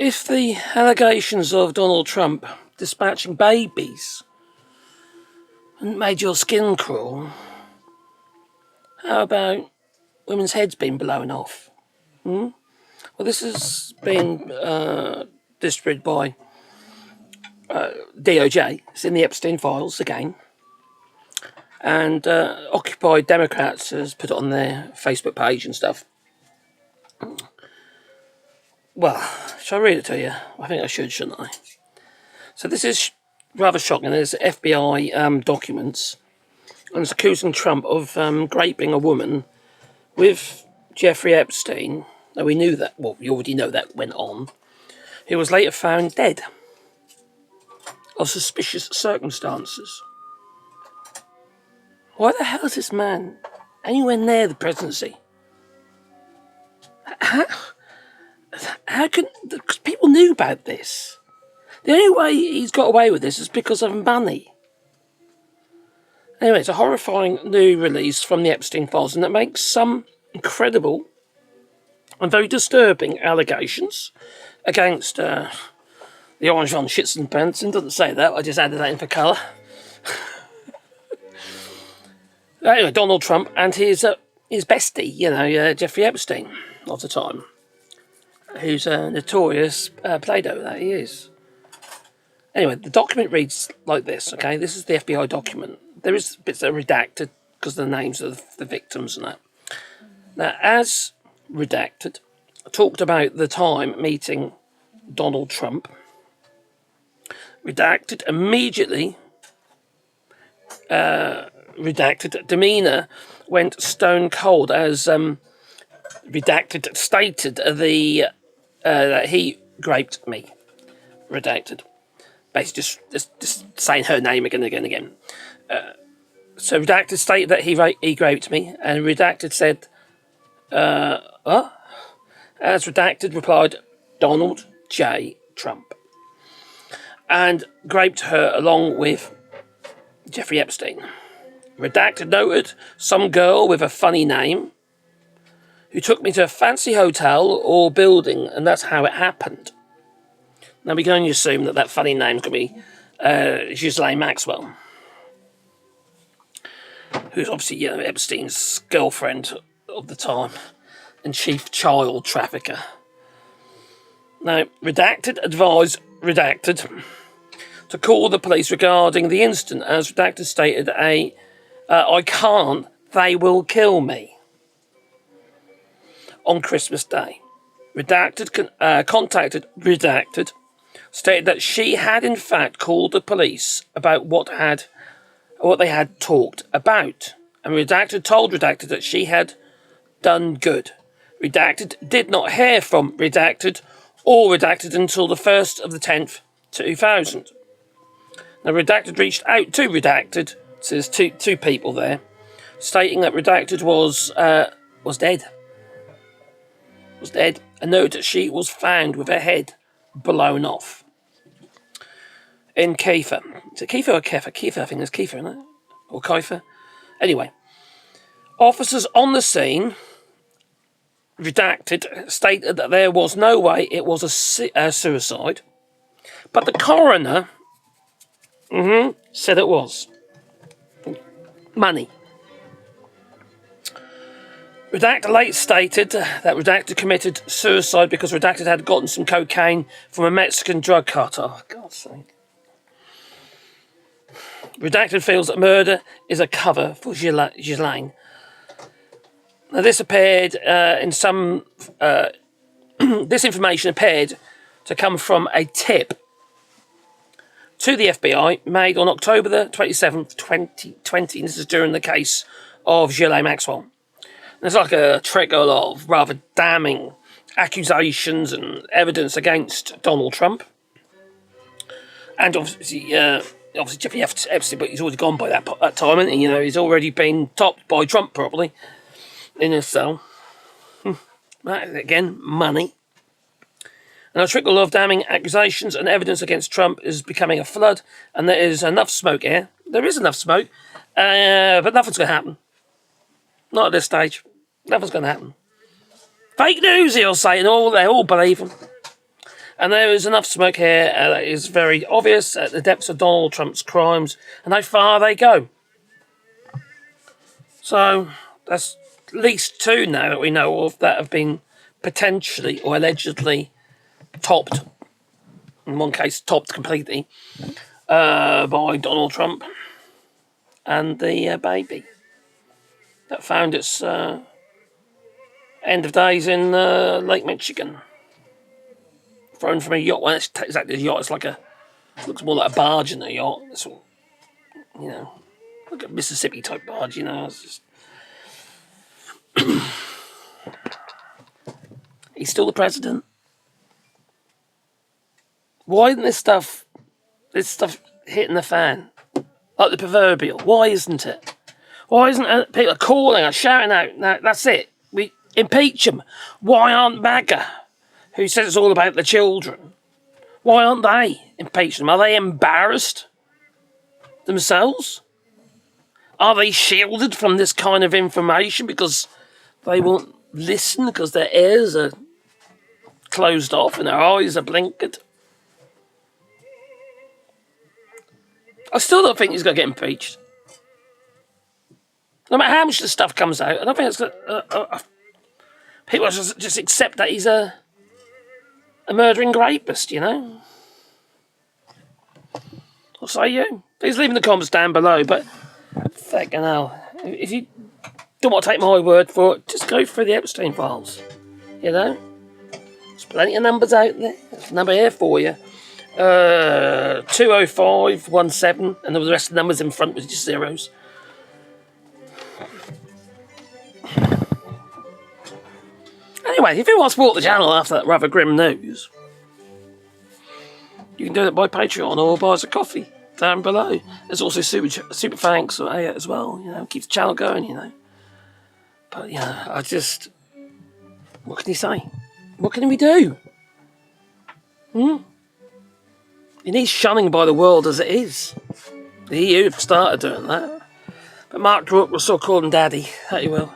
If the allegations of Donald Trump dispatching babies hadn't made your skin crawl, how about women's heads being blown off? Well, this has been distributed by DOJ. It's in the Epstein files again. And Occupy Democrats has put it on their Facebook page and stuff. Well, shall I read it to you? I think I should, shouldn't I? So this is rather shocking. There's FBI documents, and it's accusing Trump of raping a woman with Jeffrey Epstein. Now, we knew that, well, we already know that went on. He was later found dead of suspicious circumstances. Why the hell is this man anywhere near the presidency? How can... Because people knew about this. The only way he's got away with this is because of money. Anyway, it's a horrifying new release from the Epstein files, and it makes some incredible and very disturbing allegations against the orange on shits and pants. And doesn't say that, I just added that in for colour. Anyway, Donald Trump and his bestie, Jeffrey Epstein of the time, who's a notorious Play-Doh, that he is. Anyway, the document reads like this, okay? This is the FBI document. There is bits that are redacted because of the names of the victims and that. Now, as redacted, talked about the time meeting Donald Trump. Redacted immediately. Redacted demeanour went stone cold as redacted stated that he raped me. Redacted. Basically just saying her name again and again. So redacted stated that he raped me, and redacted said, what? As redacted replied, Donald J. Trump. And raped her along with Jeffrey Epstein. Redacted noted some girl with a funny name who took me to a fancy hotel or building, and that's how it happened. Now we can only assume that funny name's going to be Ghislaine Maxwell, who's obviously Epstein's girlfriend of the time and chief child trafficker. Now, redacted advised redacted to call the police regarding the incident, as redacted stated I can't, they will kill me. On Christmas Day. Redacted contacted redacted, stated that she had in fact called the police about what they had talked about. And redacted told redacted that she had done good. Redacted did not hear from redacted or redacted until the 1st of the 10th, 2000. Now redacted reached out to redacted. So there's two people there, stating that redacted was dead. Was dead. And noted that she was found with her head blown off. In Kiefer. Is it Kiefer or Kiefer? Kiefer, I think it's Kiefer, isn't it? Or Kiefer. Anyway. Officers on the scene, redacted, stated that there was no way it was a suicide. But the coroner said it was. Money. Redacted late stated that redacted committed suicide because redacted had gotten some cocaine from a Mexican drug cartel. Oh, God's sake. Redacted feels that murder is a cover for Ghislaine. Now, this appeared in some... this information appeared to come from a tip to the FBI made on October the 27th, 2020. And this is during the case of Ghislaine Maxwell. There's like a trickle of rather damning accusations and evidence against Donald Trump. And obviously Jeffrey Epstein, but he's already gone by that time, hasn't he? He's already been topped by Trump, probably, in his cell. Again, money. And a trickle of damning accusations and evidence against Trump is becoming a flood, and there is enough smoke here. There is enough smoke, but nothing's going to happen. Not at this stage. Nothing's going to happen. Fake news, he'll say, and they all believe him. And there is enough smoke here that is very obvious at the depths of Donald Trump's crimes and how far they go. So that's at least 2 now that we know of that have been potentially or allegedly topped. In one case, topped completely by Donald Trump and the baby that found its end of days in Lake Michigan. Thrown from a yacht. Well, it's exactly a yacht. It's like looks more like a barge than a yacht. It's all, like a Mississippi type barge. It's just he's still the president. Why isn't this stuff hitting the fan like the proverbial? Why isn't it? Why isn't people calling us, shouting out? No, that's it. We impeach them. Why aren't MAGA, who says it's all about the children, why aren't they impeached them? Are they embarrassed themselves? Are they shielded from this kind of information because they won't listen because their ears are closed off and their eyes are blinkered? I still don't think he's going to get impeached. No matter how much the stuff comes out, I don't think it's going to... people just accept that he's a murdering rapist, What say you? Please leave in the comments down below, but fucking hell. If you don't want to take my word for it, just go through the Epstein files. There's plenty of numbers out there. There's a number here for you. 20517, and the rest of the numbers in front was just zeros. Anyway, if you want to support the channel after that rather grim news, you can do it by Patreon or buy us a coffee down below. There's also super thanks as well. Keeps the channel going. But I just, what can you say? What can we do? It needs shunning by the world as it is. The EU started doing that. But Mark Brooke will still call him Daddy. That you will.